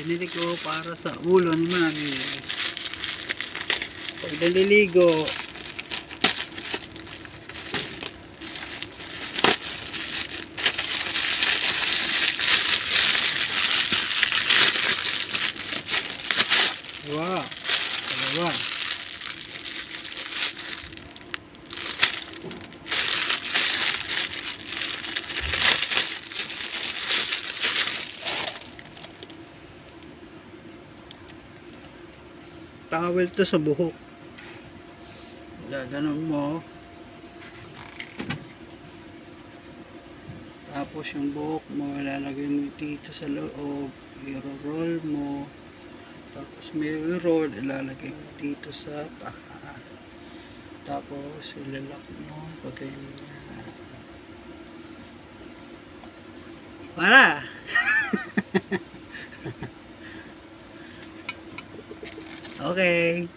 binili ko para sa ulo ni mami. Pag naliligo, wow, dalawa. Towel to sa buhok. Gaganon mo. Tapos yung buhok mo, ilalagay mo dito sa loob. I-roll mo. Tapos may roll, ilalagay mo dito sa taas. Tapos ilalak mo. Pagkain para! Okay.